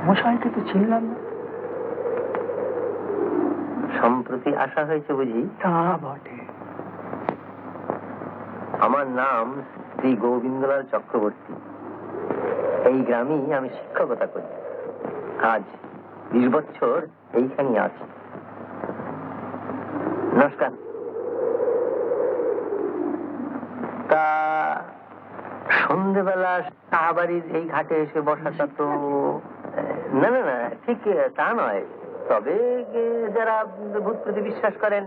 মশাইকে তো চিনলাম না। সম্প্রতি আসা হয়েছে বুঝি? তা বটে। আমার নাম শ্রী গোবিন্দলাল চক্রবর্তী। এই গ্রামেই আমি শিক্ষকতা করি। আজ 20 বছর এইখানে আছি। নমস্কার। তা সন্ধ্যেবেলা সাহাবাড়ির এই ঘাটে এসে বসাটা তো না না না, ঠিক তা নয়। তবে যারা ভূত প্রতি বিশ্বাস করেন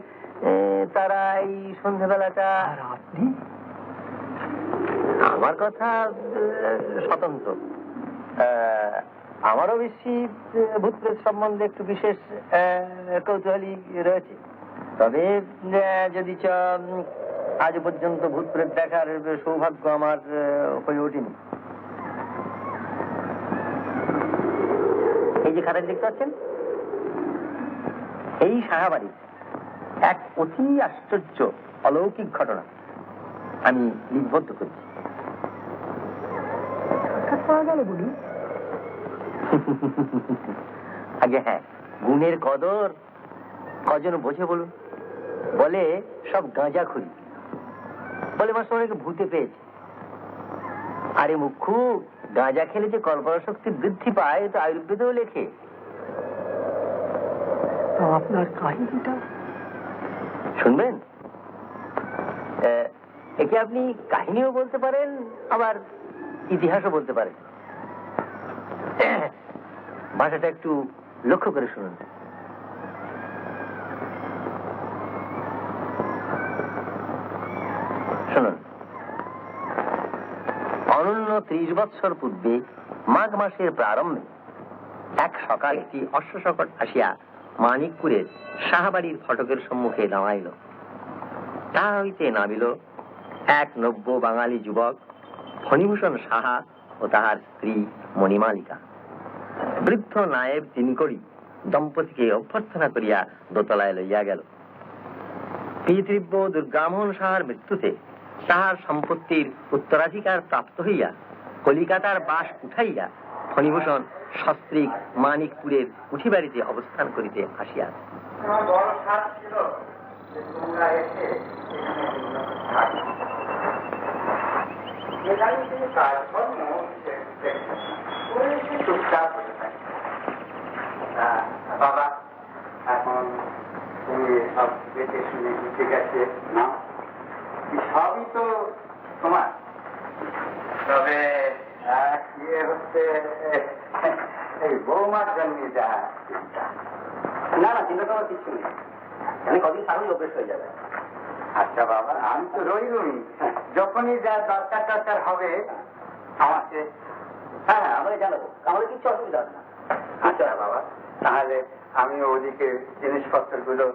তারা এই সন্ধ্যেবেলাটা। আর আপনি? আমার কথা স্বতন্ত্র। আমারও বেশি ভূত প্রেত সম্বন্ধে একটু বিশেষ কৌতূহলী রয়েছে। তবে যদি আজ পর্যন্ত ভূত প্রেত দেখার সৌভাগ্য আমার হয়ে ওঠেনি। এই যে খাতায় দেখতে পাচ্ছেন, এই সাহাবাড়ির এক অতি আশ্চর্য অলৌকিক ঘটনা আমি লিপিবদ্ধ করছি। আগে হ্যাঁ, গুণের কদর কজন বোঝে বলুন? বলে সব গাঁজা খুরি। বলে মাস্টার অনেকে ভূতে পেয়েছে। আরে মুখ্যু, গাঁজা খেলে যে কল্পনা শক্তি বৃদ্ধি পায় তো আয়ুর্বেদেও লেখে। আপনার কাহিনীটা শুনবেন? একে আপনি কাহিনীও বলতে পারেন, আবার ইতিহাসও বলতে পারেন। ভাষাটা একটু লক্ষ্য করে শুনুন। শুনুন, অনন্য 30 বৎসর পূর্বে মাঘ মাসের প্রারম্ভে এক সকাল একটি অশ্বশকট আসিয়া মানিকপুরের সাহাবাড়ির ফটকের সম্মুখে দাঁড়াইল। তাহা হইতে নামিল এক নব্য বাঙালি যুবক ফণিভূষণ সাহা ও তাহার স্ত্রী মণিমালিকা। বৃদ্ধ নায়েব দিনকড়ি দম্পতিকে অভ্যর্থনা করিয়া দোতলায় লইয়া গেল। পিতৃব্য দুর্গামোহন সাহার মৃত্যুতে তাহার সম্পত্তির উত্তরাধিকার প্রাপ্ত হইয়া কলিকাতার বাস উঠাইয়া ফণিভূষণ সস্ত্রীক মানিকপুরের উঠিবাড়িতে অবস্থান করিতে আসিয়া। বাবা, এখন তুমি সব দেখে শুনে বুঝতে গেছে না, সবই তো তোমার। তবে ইয়ে হচ্ছে এই বৌমার জন্য যা চিন্তা। না না, চিন্তা করার কিছু নেই। আমি কদিন তাহলে অভ্যেস হয়ে যাবে। আচ্ছা বাবা, আমি তো রইলই। যখনই যা দরকার দরকার হবে আমাকে। হ্যাঁ হ্যাঁ, আমাকে জানাবো, আমাদের কিছু অসুবিধা হবে না। আচ্ছা বাবা, তাহলে আমি ওদিকে জিনিসপত্রগুলো।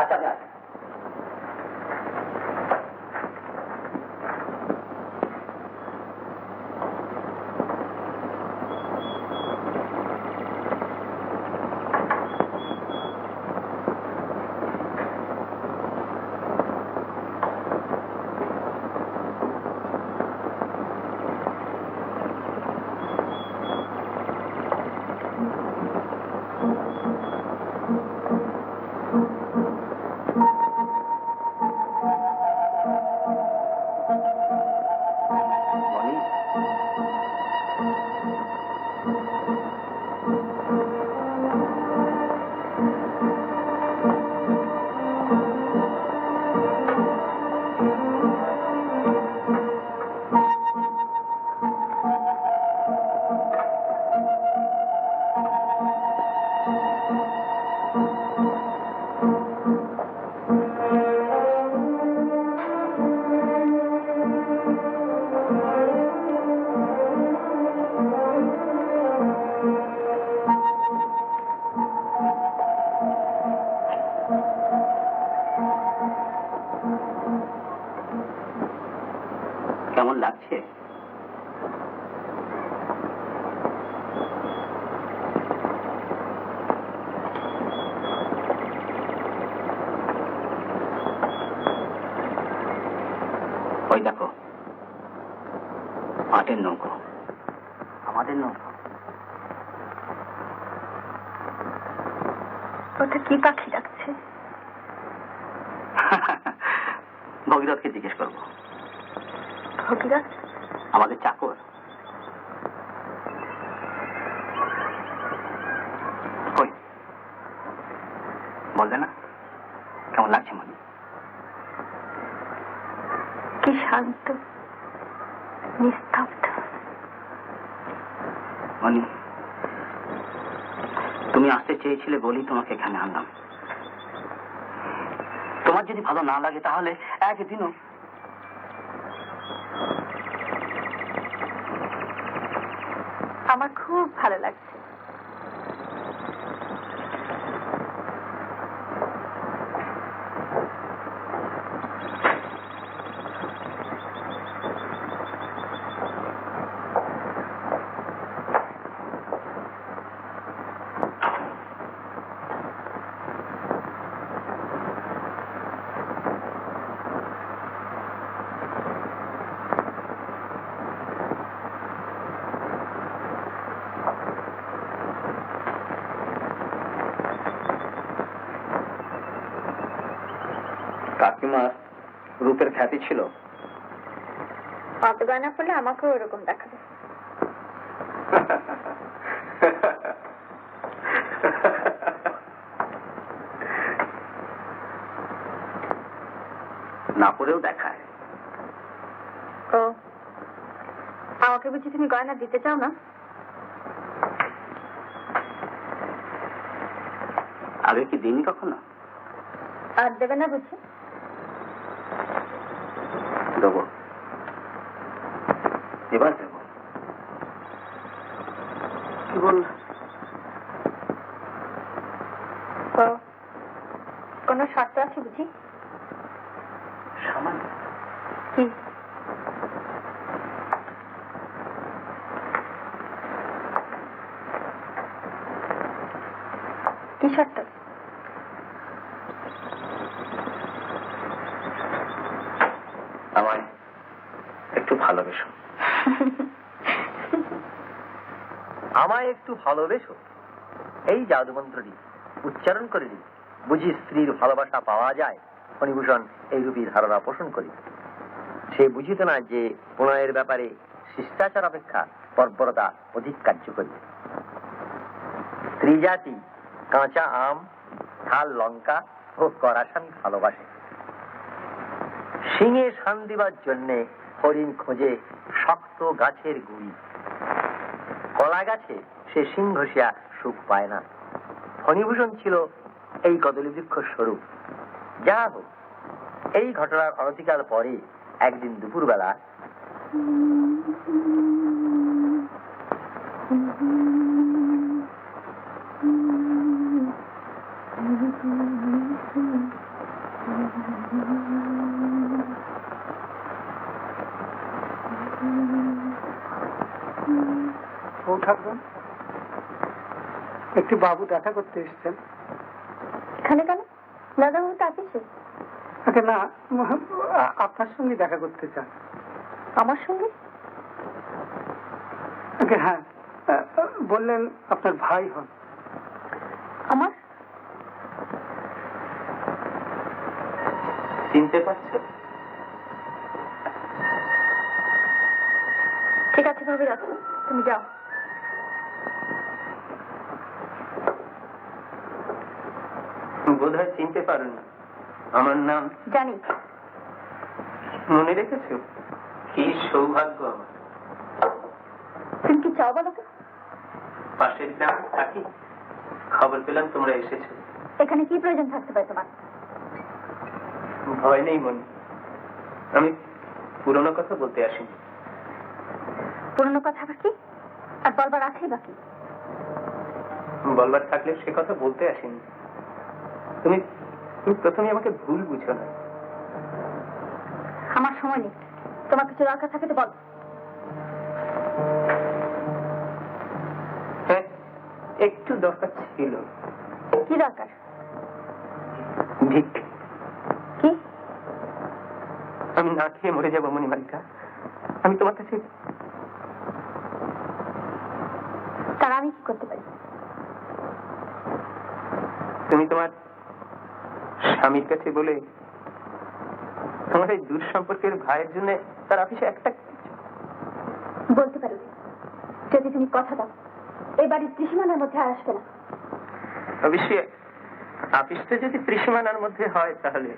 আচ্ছা আপনি আসেন। কেমন লাগছে? ওই দেখো, পাটের নৌকো। আমাদের নৌকো? ওটা কি পাখি ডাকছে? ভগীরথকে জিজ্ঞেস করবো। ভগীরথ? আমাদের চাকর। কই বলবে না? কেমন লাগছে মনি? কি শান্ত, নিস্তব্ধ। মনি, তুমি আসতে চেয়েছিলে বলেই তোমাকে এখানে আনলাম। তোমার যদি ভালো না লাগে তাহলে একদিনও। আমার খুব ভালো লাগছে। কাকিমার রূপের খ্যাতি ছিল। অত গয়না পড়লে আমাকেও ওরকম দেখাবে। না পড়েও দেখায়। ও, আমাকে বুঝি তুমি গয়না দিতে চাও না? আগে কি দিনই কখনো? আর দেবে না বুঝি? দেবো, এবার দেবো। কি বলল? ও, কোনো শর্ত আছে বুঝি? সামান্য। কি? কি শর্ত? আমায় একটু ভালোবেসো। আমায় একটু ভালোবেসো, এই জাদুমন্ত্রটি উচ্চারণ করে দিই বুঝি স্ত্রীর ভালোবাসা পাওয়া যায়। ফণিভূষণ এইরূপী ধারণা পোষণ করি। সে বুঝিত না যে প্রণয়ের ব্যাপারে শিষ্টাচার অপেক্ষা বর্বরতা অধিক কার্যকরী। স্ত্রী জাতি কাঁচা আম, ঝাল লঙ্কা ও কড়াসামি ভালোবাসে। শিঙে শান দিবার জন্যে হরিণ খোঁজে শক্ত গাছের গুড়ি। কলা গাছে সে শিং ঘষিয়া সুখ পায় না। ফণিভূষণ ছিল এই কদলী বৃক্ষ স্বরূপ। যা হোক, এই ঘটনার অনতিকাল পরে একদিন দুপুরবেলা থাকবেন, একটি বাবু দেখা করতে এসছেন। এখানে কেন? দাদাবাবু তো আপিসে। না, আপনার সঙ্গে দেখা করতে চান। আমার সঙ্গে? হ্যাঁ, বললেন আপনার ভাই হন। আমার? চিনতে পারছো? ঠিক আছে ভগীরথ, তুমি যাও। বোধ হয় চিনতে পারো না। আমার নাম জানি। মনে রেখেছো? কি সৌভাগ্য আমার। তুমি কি চাও বলো তো? পাশের গ্রামে থাকি, খবর পেলাম তোমরা এসেছো। এখানে কি প্রয়োজন থাকতে পারে তোমার? ভয় নেই মনে, আমি পুরনো কথা বলতে আসিনি। পুরনো কথা বাকি আর বলবার আছেই বাকি। বলবার থাকলে সে কথা বলতে আসিনি। তুমি প্রথমে আমাকে ভুল বুঝো না। আমার সময় নেই, তোমার কিছু দরকার থাকে তো বলো। হ্যাঁ, একটু দরকার ছিল। কি দরকার? ভিক্ষে। কি? আমি না খেয়ে মরে যাবো মণিমালিকা। আমি তোমার কাছে। তার আমি কি করতে পারি? তুমি তোমার স্বামীর কাছে বলে তোমার এই দূর সম্পর্কের ভাইয়ের জন্য তার অফিসে একটা বলতে পারো যদি তুমি কথা দাও এই বাড়ির ত্রিসীমানার মধ্যে আর আসবে না। অবশ্যই অফিসটা যদি ত্রিসীমানার মধ্যে হয় তাহলে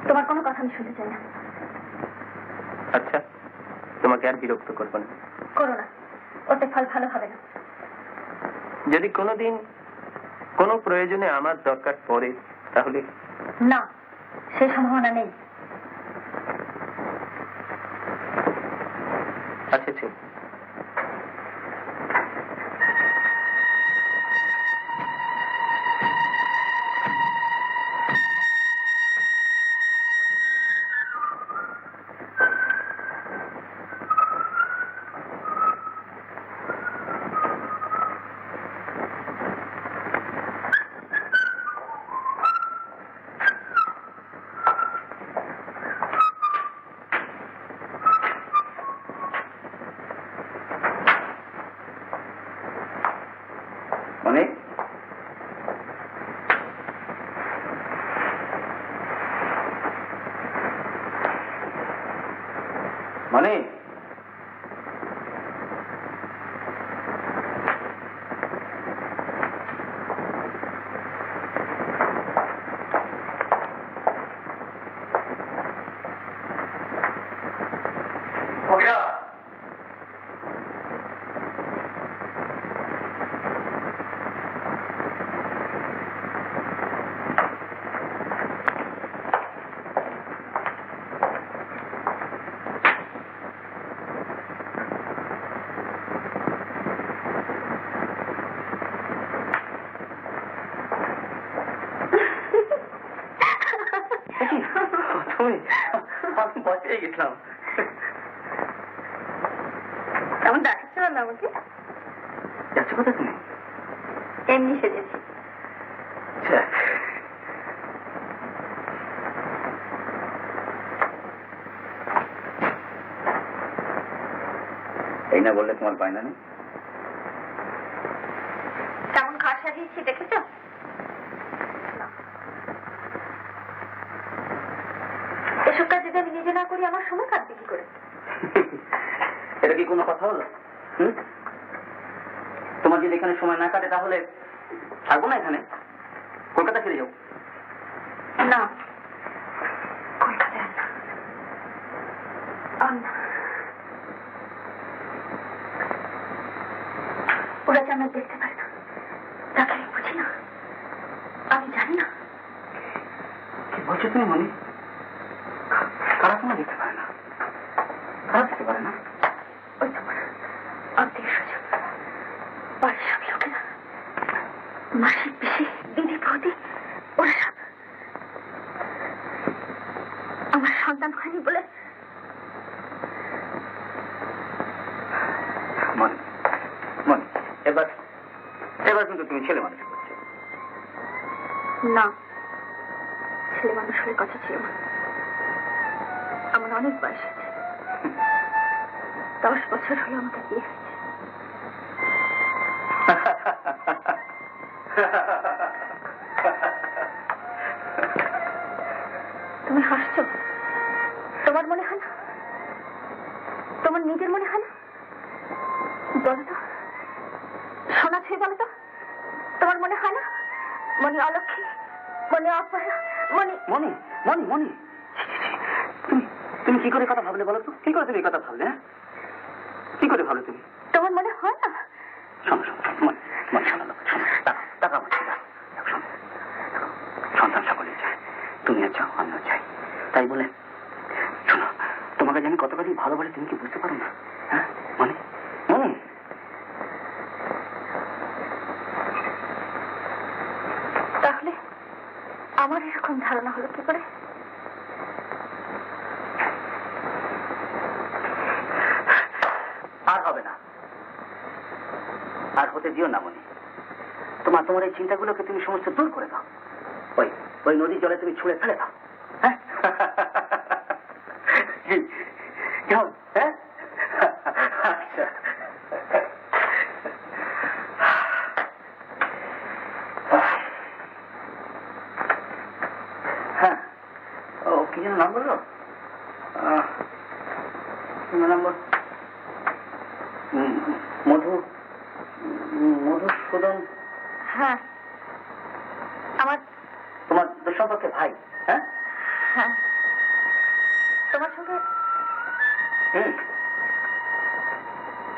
তোমার কোনো কথা আমি শুনতে চাই না। আচ্ছা, তোমাকে আর বিরক্ত করবো না। করো না, ওতে ফল ভালো হবে না। যদি কোনোদিন কোনো প্রয়োজনে আমার দরকার পড়ে তাহলে না, সে সম্ভাবনা নেই। আচ্ছা ঠিক। মানে মানে আমি ভয় পেয়ে গেছিলাম। তেমন ডাকছিল না আমাকে, যাচ্ছ কোথায় তুমি? এমনি সেজেছি। এই না বললে তোমার বায়না নেই? কেমন ঘর সাজিয়েছি দেখেছ? এসব কাজ যদি আমি নিজে না করি আমার সময় কাটবে কি করে? এটা কি কোনো কথা হলো? তোমার যদি এখানে সময় না কাটে তাহলে থাকবো না এখানে, কলকাতা ফিরে যাও। না, কলকাতায় আর না। ওরা যে আমার দেখতে পারে না, তাকে আমি বুঝি না, আমি জানি না। কি বলছো তুমি মনি? কারা তোমার দেখতে পারে না? কারা দেখতে পারে না? ওই তোমার আত্মীয় স্বজন, বাড়ির সব লোকেরা, মাসিক পিসি, দিদি বৌদি, ওরা সব আমার সন্তান হয়নি বলে। মনি মনি এবার এবার কিন্তু তুমি ছেলে মানুষ করছো। না, ছেলে মানুষ হয়ে কথা ছিল না। আমার অনেক বয়স আছে, 10 বছর হলো আমাদের বিয়ে হয়েছে। তুমি হাসছো? তোমার মনে হয় না? তোমার নিজের মনে হয় না? বলো তো, শোনা ছুঁয়ে বলো তো, তোমার মনে হয় না? মনে অলক্ষী, মনে অপরা, মনে মনি মনি মনি তুমি তুমি কি করে কথা ভাবলে বলো তো? কি করে তুমি এই কথা ভাবলে? কি করে ভাবলে তুমি? তোমার মনে হয় না? শোনো শোনো মনি মনি শোনো শোনো টাকা আমার শোনো, সন্তান সকলে চায়, তুমিও চাও আমিও চাই, তাই বলে শোনো তোমাকে যে আমি কতখানি ভালোবাসি তুমি কি বুঝতে পারো না? হ্যাঁ মনি মনি তাহলে আমার এরকম ধারণা হলো কি করে? আর হবে না, আর হতে দিও না মনি। তোমার এই চিন্তাগুলোকে তুমি সমস্ত দূর করে দাও, ওই ওই নদীর জলে তুমি ছুঁড়ে ফেলে দাও। হ্যাঁ হ্যাঁ আচ্ছা মধুসূদন হ্যাঁ, আমার তোমার দুঃসম্পর্কে ভাই? হ্যাঁ, হ্যাঁ, তোমার সঙ্গে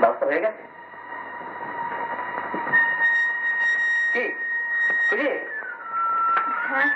ব্যবস্থা হয়ে গেছে কি খুশি? হ্যাঁ।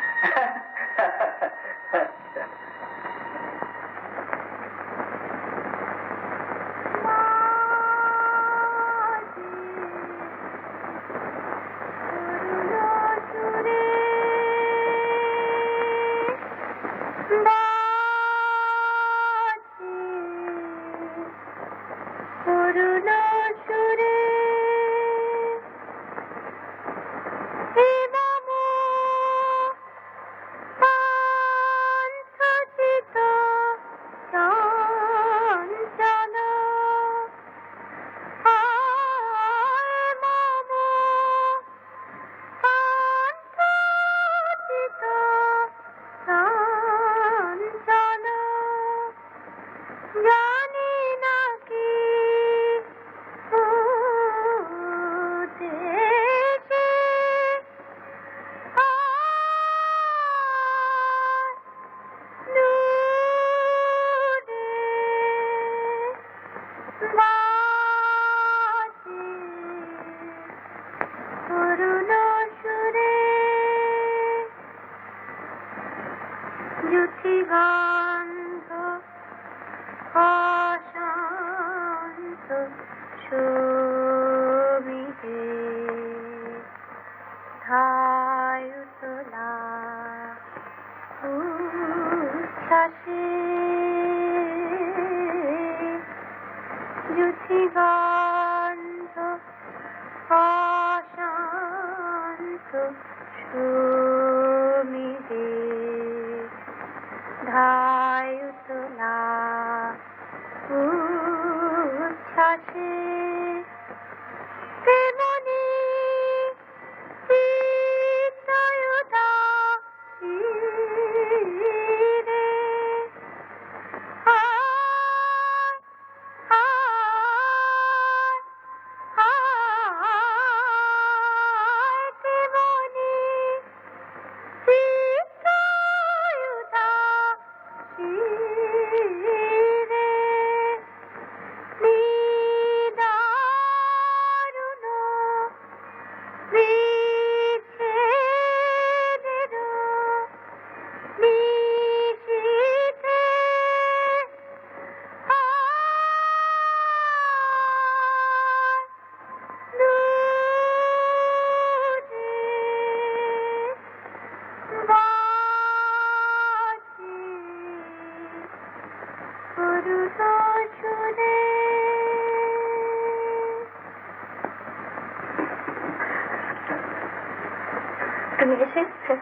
তুমি এসেছো?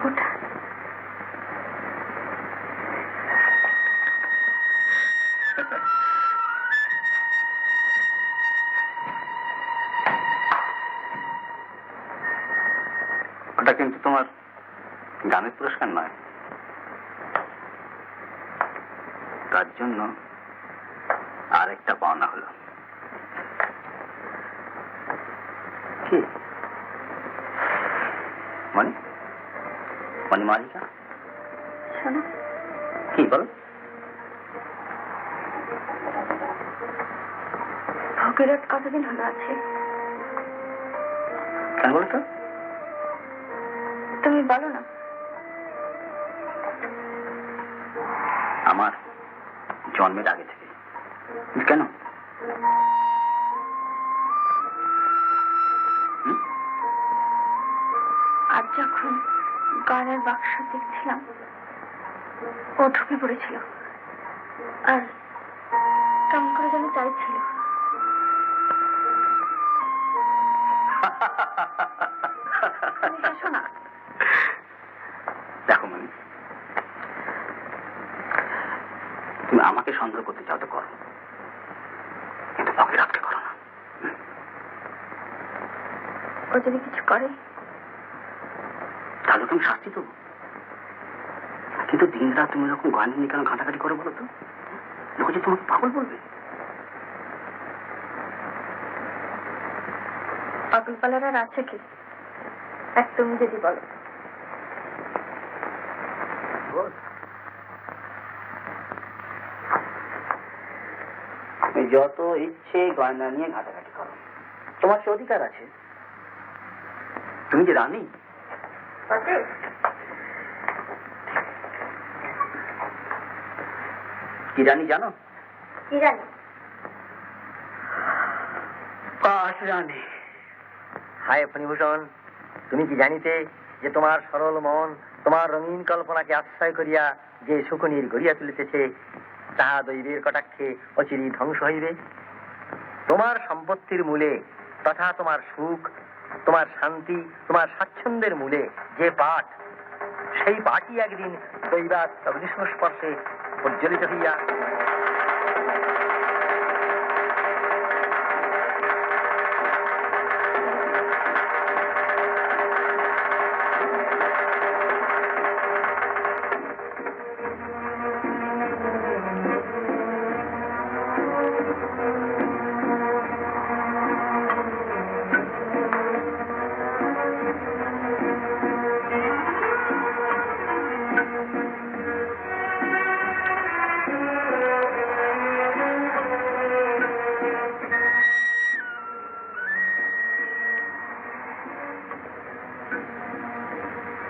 ওটা ওটা কিন্তু তোমার গানের পুরস্কার নয়, তার জন্য আরেকটা পাওনা হলো। কি মানে মানে মালিকা? শোনো, কি বলো? ভগীরথ কতদিন হলো আছে? কেন বলো তো? তুমি বলো না। আমার জন্মের আগে থেকে। কেন? আজ যখন গানের বাক্স দেখছিলাম, ও ঢুকে পড়েছিল আর কেমন করে যেন চাইছিল। শোনা, দেখো মানে তুমি আমাকে সন্দেহ করতে চাও তো করো, কিন্তু ভগীরথকে করো না। ও যদি কিছু করে তাহলে তুমি শাস্তি দেবো, কিন্তু কিন্তু দিন রাত তুমি এরকম গয়না নিয়ে কেন ঘাটাঘাটি করো বলো তো? লোক যে তোমাকে পাগল বলবে। পাগল পালার আর আছে কি? এক তুমি যদি বলো। তুমি যত ইচ্ছে গয়না নিয়ে ঘাটাঘাটি করো, তোমার সে অধিকার আছে। তুমি যে রানী। কি রানী জানো? কি জানি? পাশ রানী। হায় ফণিভূষণ, তুমি কি জানিতে যে তোমার সরল মন তোমার রঙিন কল্পনাকে আশ্রয় করিয়া যে শকুনির গড়িয়া তুলিতেছে তাহা দৈবের কটাক্ষে অচিরি ধ্বংস হইবে? তোমার সম্পত্তির মূলে তথা তোমার সুখ, তোমার শান্তি, তোমার স্বাচ্ছন্দ্যের মূলে যে পাঠ, সেই পাঠই একদিন দৈবাৎ অগ্নিসংস্পর্শে প্রজ্বলিত হইয়া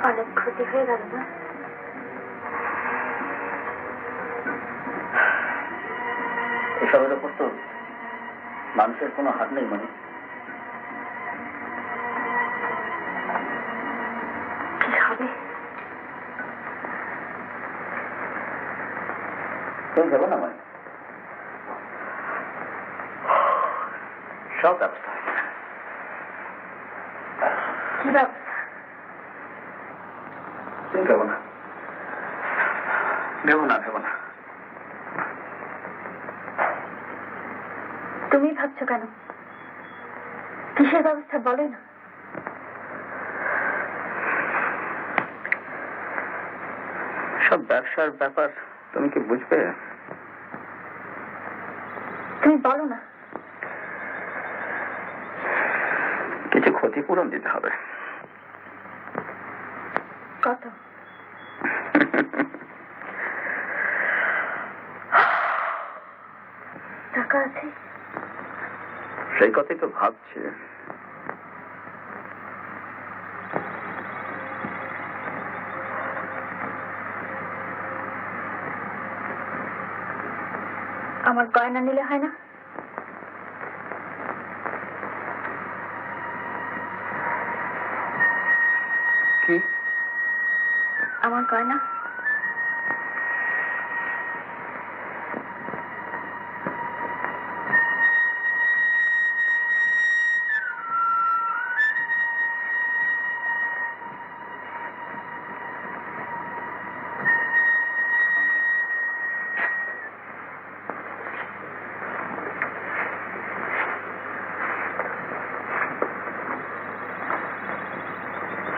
অনেক ক্ষতি হয়ে গেল না? এসবের ওপর তো মানুষের কোনো হাত নেই মানে। কি হবে? তুমি ভেবো না মানে, সব ব্যবস্থা হয়ে যাবে। কি ব্যবস্থা? তুমি ভেবো না, ভেবো না, ভেবো না। তুমি ভাবছো কেন? কিসের ব্যবস্থা বলে না? সব ব্যবসার ব্যাপার, তুমি কি বুঝবে? তুমি বলো না। কিছু ক্ষতিপূরণ দিতে হবে। কত? টাকা আছে? সেই কথাই তো ভাবছি। আমার গয়না নিলে হয় না? কি? আমার গয়না?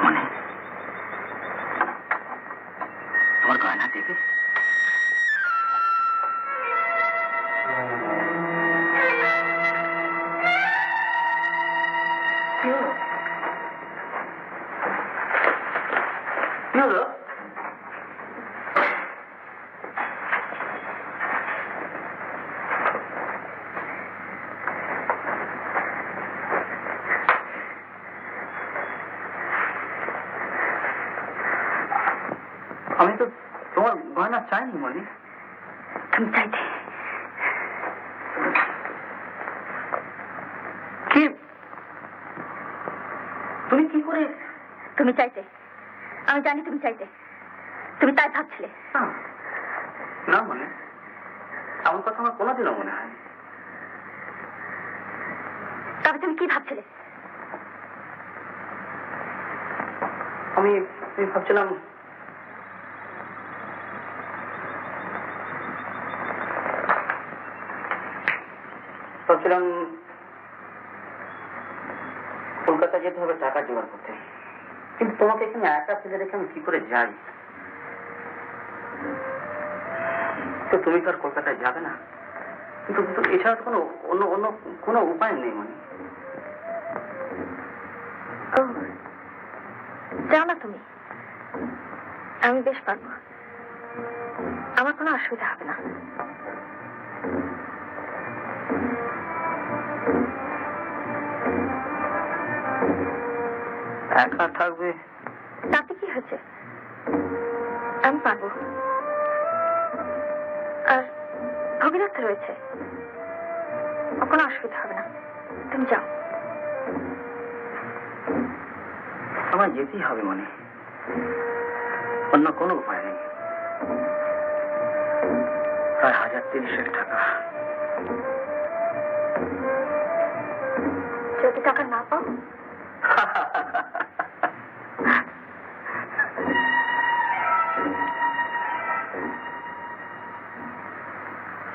মানে তোমার গয়না দেবে? কি হলো? আমি তো তোমার গয়না চাইনি মানে। তুমি চাইতে? কি? তুমি কি করে? তুমি চাইতে? আমি জানি তুমি চাইতে। তুমি তাই ভাবছিলে। না মানে, এমন কথা আমার কোনোদিনও মনে হয়। তবে তুমি কি ভাবছিলে? আমি ভাবছিলাম কলকাতা যেতে হবে টাকা জোগাড় করতে, কিন্তু তোমাকে এখানে একা ফেলে রেখে আমি কি করে যাই? তো তুমি তো আর কলকাতায় যাবে না, কিন্তু কিন্তু এছাড়া তো কোনো অন্য অন্য কোনো উপায় নেই মানে। ও, যাও না তুমি, আমি বেশ পারবো, আমার কোনো অসুবিধা হবে না। একা থাকবে? তাতে কি হয়েছে, আমি পারবো। আর ভগীরথ রয়েছে, ও কোনো অসুবিধা হবে না, তুমি যাও। আমার যেতেই হবে মানে, অন্য কোনো উপায় নেই। প্রায় 1030 টাকা। যদি টাকা না পাও?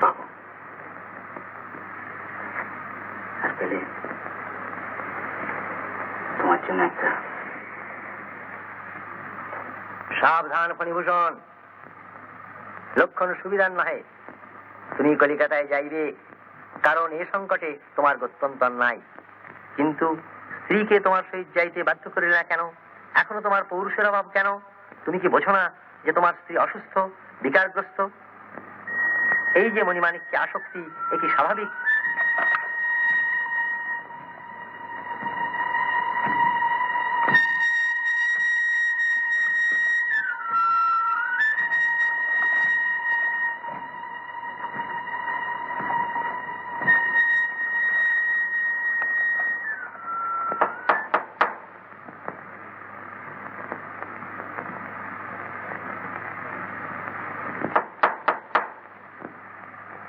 পাবো। আর পেলে তোমার জন্য একটা। সাবধান ফণিভূষণ, লক্ষণ সুবিধার নহে। তুমি কলিকাতায় যাইবে, কারণ এ সংকটে তোমার গত্যন্তর নাই। কিন্তু স্ত্রীকে তোমার সহিত যাইতে বাধ্য করিলে না কেন? এখনো তোমার পৌরুষের অভাব কেন? তুমি কি বোঝো না যে তোমার স্ত্রী অসুস্থ, বিকারগ্রস্ত? এই যে মণিমাণিক্যে আসক্তি, এ কি স্বাভাবিক?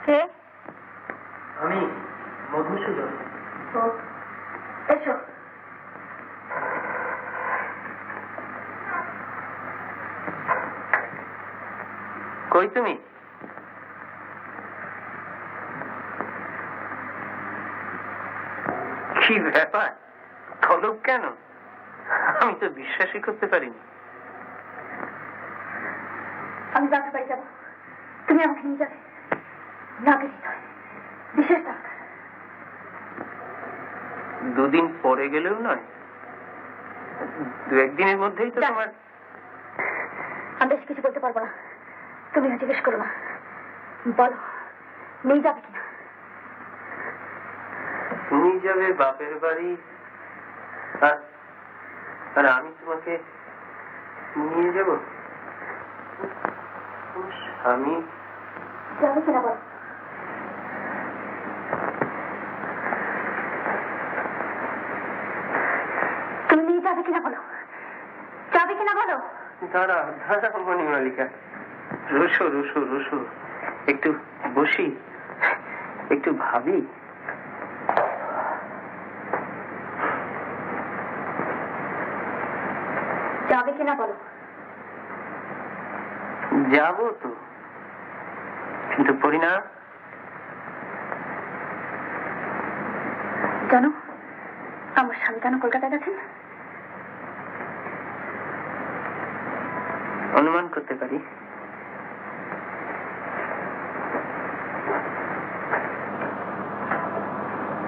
কে? আমি মধুসূদন। ও, এসো। কই তুমি? কি ব্যাপার, তলব কেন? আমি তো বিশ্বাসই করতে পারিনি। আমি বাসা বাড়ি যাবো, তুমি আমাকে নিয়ে যাবে। না গেলে নয়, বিশেষ দরকার। দুদিন পরে গেলেও নয়, 2-1 দিনের মধ্যেই তো তোমার। আমি বেশি কিছু বলতে পারবো না, তুমি জিজ্ঞেস করো না। বলো, নিয়ে যাবে কিনা? তুমি যাবে বাপের বাড়ি, আর আমি তোমাকে নিয়ে যাব? আমি যাবে কিনা বলো। তুমি নিয়ে যাবে কিনা বলো, যাবে কিনা বলো। দাঁড়া দাঁড়া মণিমালিকা, রুসো রুসো রুসো, একটু বসি, একটু ভাবি। যাবে কিনা বলো। যাবো তো, কিন্তু পরিণাম জানো, আমার স্বামী কেন কলকাতায় গেছেন? অনুমান করতে পারি।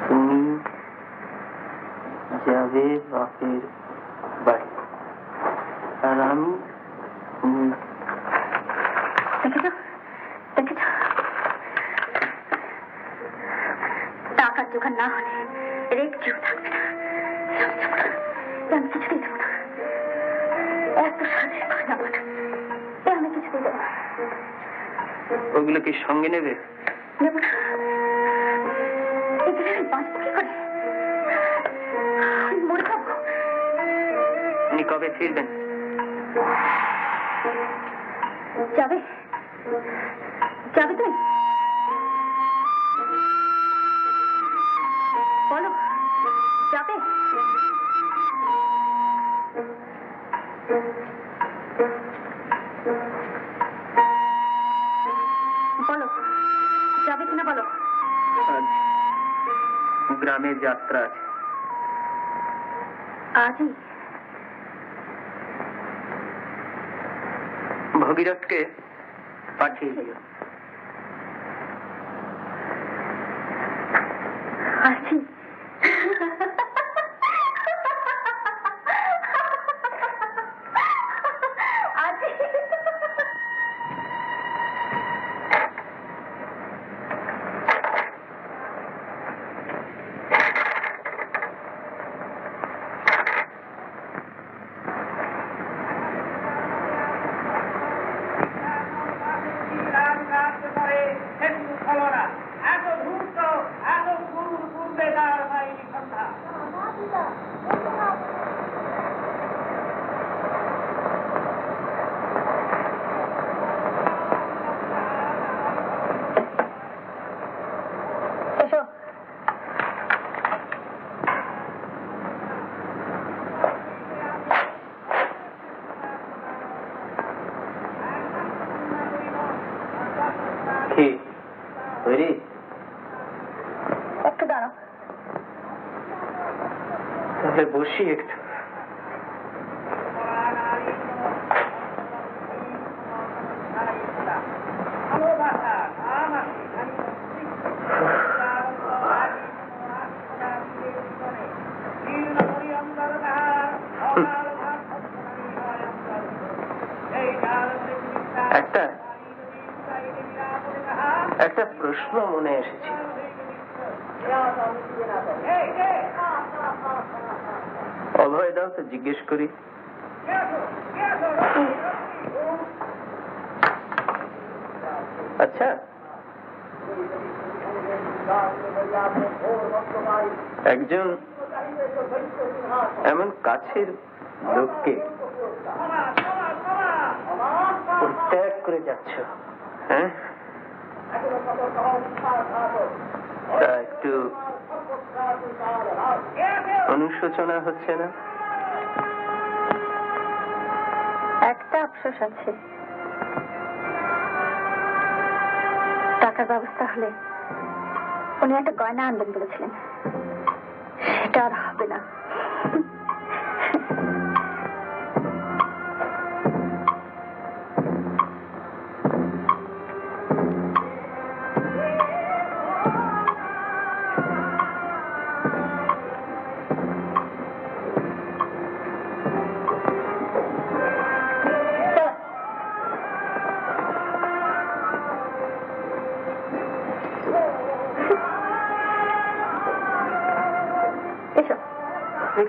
তুমি যাবে বাপের বাড়ি, আর আমি দেখেছো, দেখেছো, টাকার জোগাড় না হলে রেট কেউ থাকবে না। আমি কিছুতেই দেবো না, এত সাথে না পাঠা, আমি কিছুতেই দেবো না। ওগুলো কি সঙ্গে নেবে? নেবো না, এগুলো আমি বাঁচবো কি করে? আমি মরে যাবো। উনি কবে ফিরবেন? যাবে, যাবে তুমি? বলো, যাবে? বলো, যাবে কিনা বলো। আজ গ্রামে যাত্রা আছে। আজই? ভগীরথকে পাঠিয়ে দিও। আছি। এসো। কি তৈরি? একটু দাঁড়াও। তাহলে বসি একটু। একটা একটা প্রশ্ন মনে এসেছিল। অভয় দাও তো জিজ্ঞেস করি। আচ্ছা, একজন এমন কাছের লোককে পরিত্যাগ করে যাচ্ছ, হ্যাঁ, তা একটু অনুশোচনা হচ্ছে না? একটা আফসোস আছে, টাকার ব্যবস্থা হলে উনি একটা গয়না আনবেন বলেছিলেন, সেটা আর হবে না।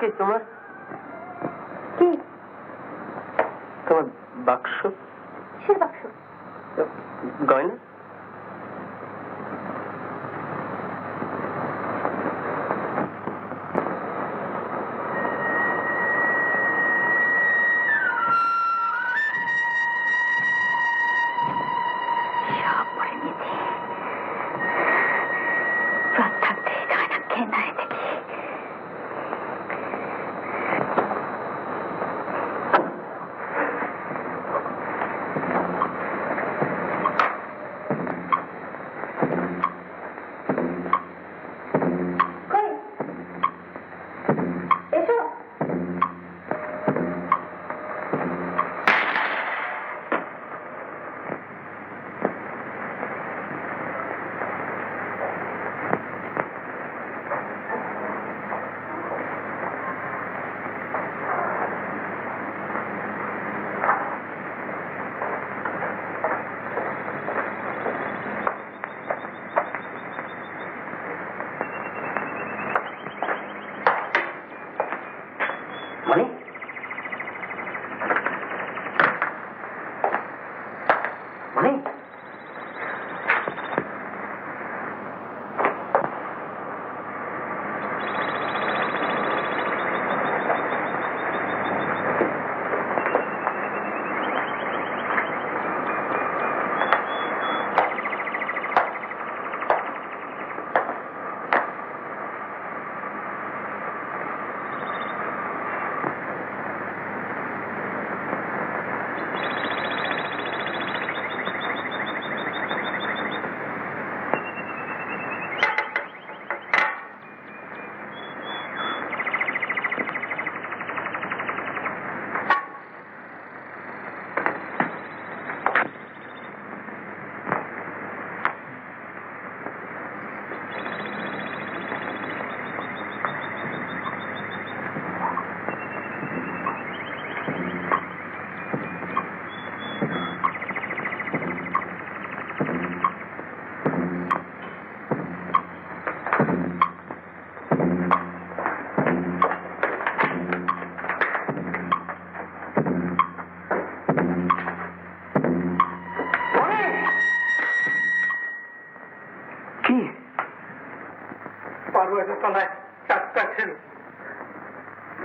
কি তোমার কি? তোমার বাক্স? কিসের বাক্স? গয়না? সব পরে নিয়েছি, রাত থাকতে গয়না কেনায় দেখি। বারোয়ারি তলায় চারটা ছিল,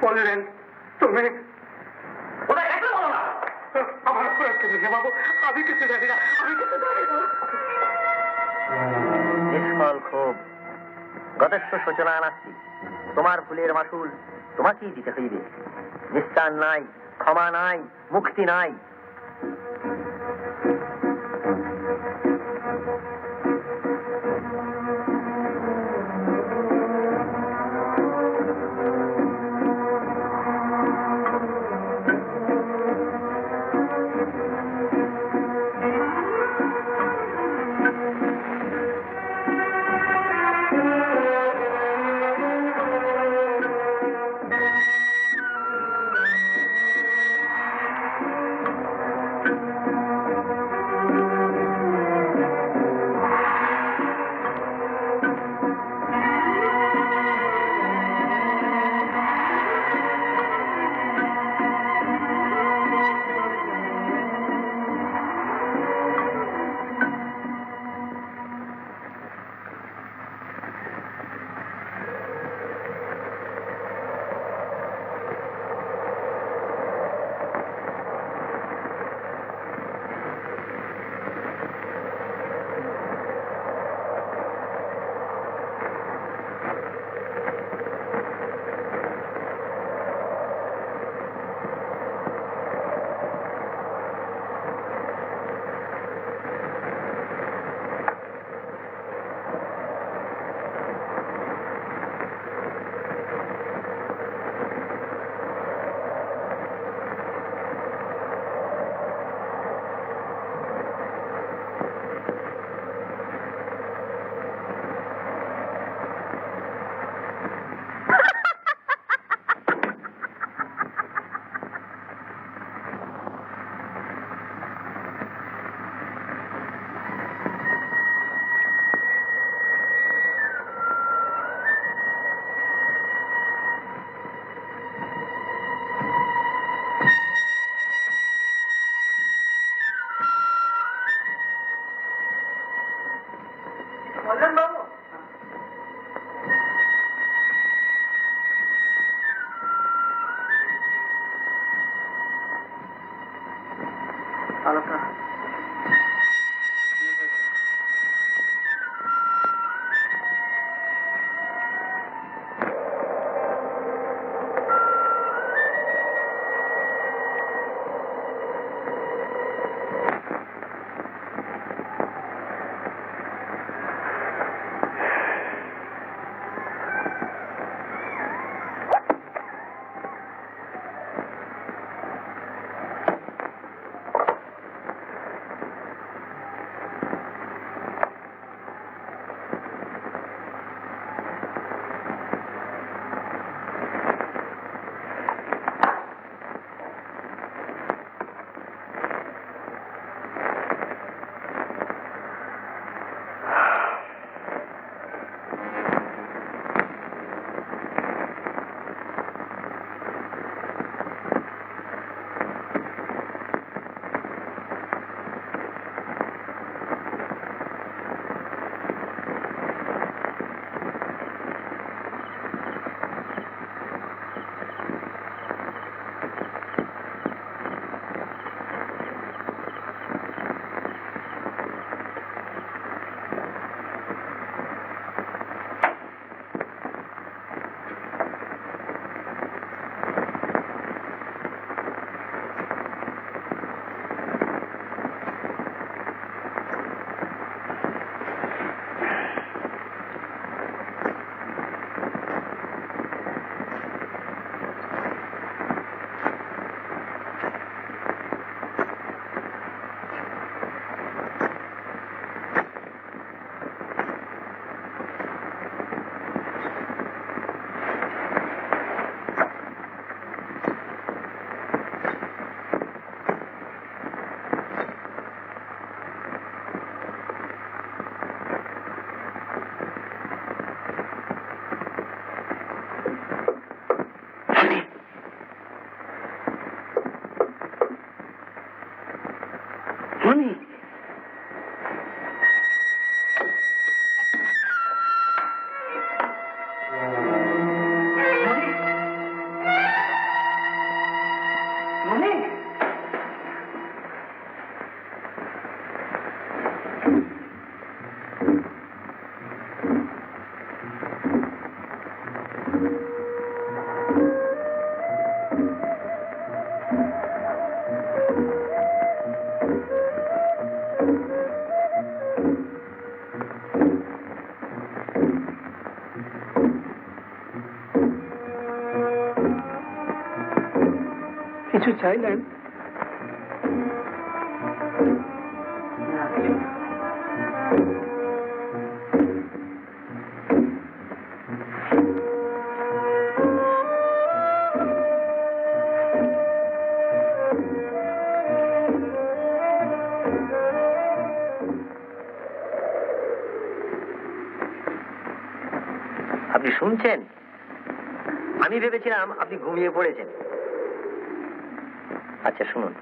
বললেন তুমি কোথায় গেছে বলো না। আমার উপর তুমি বাবু, আমি কিছু জানি না, আমি কিছু জানি না। নিষ্ফল ক্ষোভ, গতেশ্ব সূচনা আনাচ্ছি, তোমার ফুলের মাসুল তোমাকেই দিতে হইবে। নিস্তার নাই, ক্ষমা নাই, মুক্তি নাই। বললেন বাবু, আলোটা কিছু চাইলেন? আপনি শুনছেন? আমি ভেবেছিলাম আপনি ঘুমিয়ে পড়েছেন। আচ্ছা শুনুন,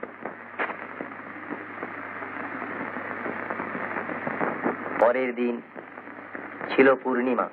পরের দিন ছিল পূর্ণিমা।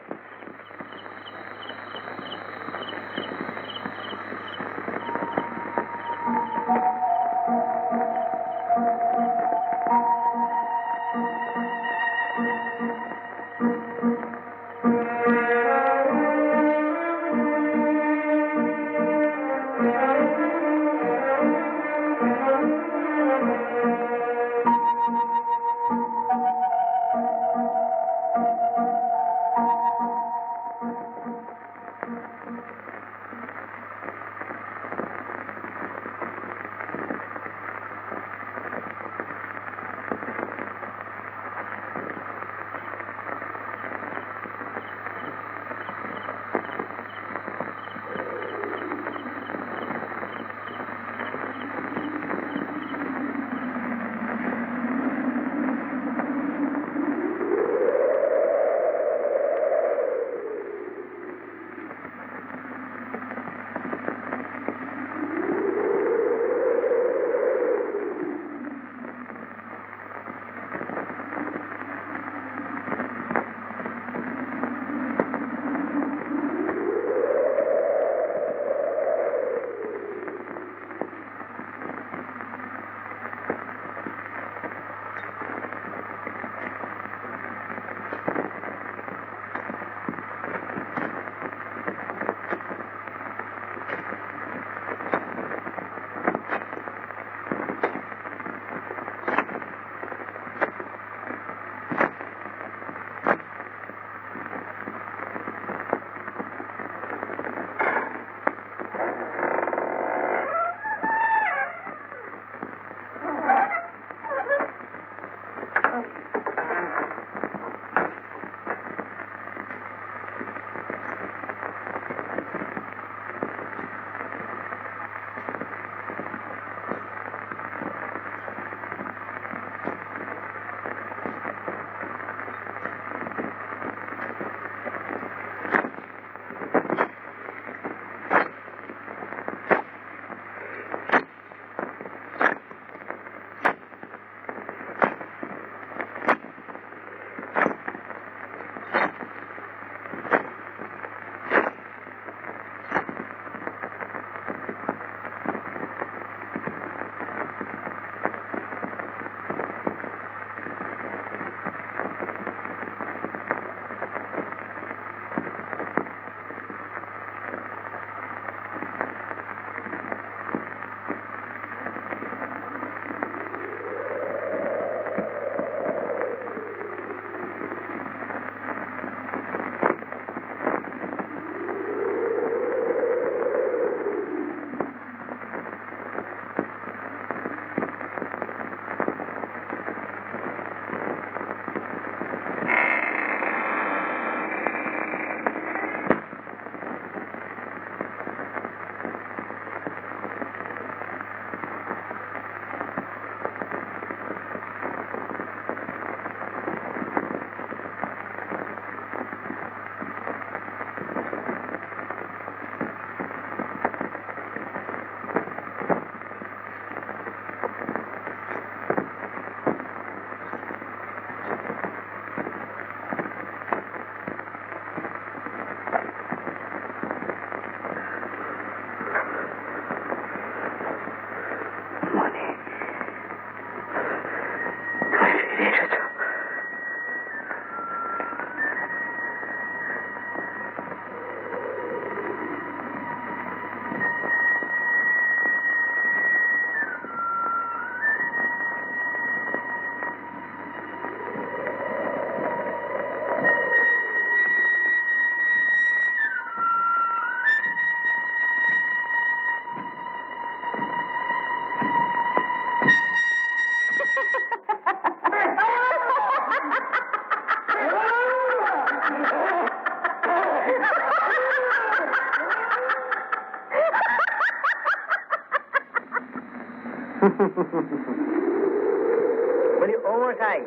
বলি ও মশাই,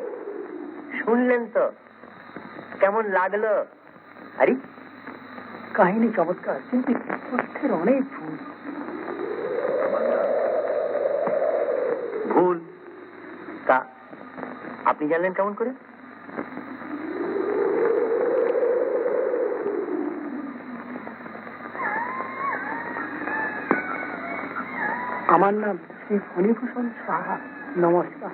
শুনলেন তো কেমন লাগলো? আরে কাহিনী চমৎকার, কিন্তু তথ্যের অনেক ভুল। ভুল? তা আপনি জানলেন কেমন করে? আমার নাম শ্রী ফণীভূষণ সাহা। নমস্কার।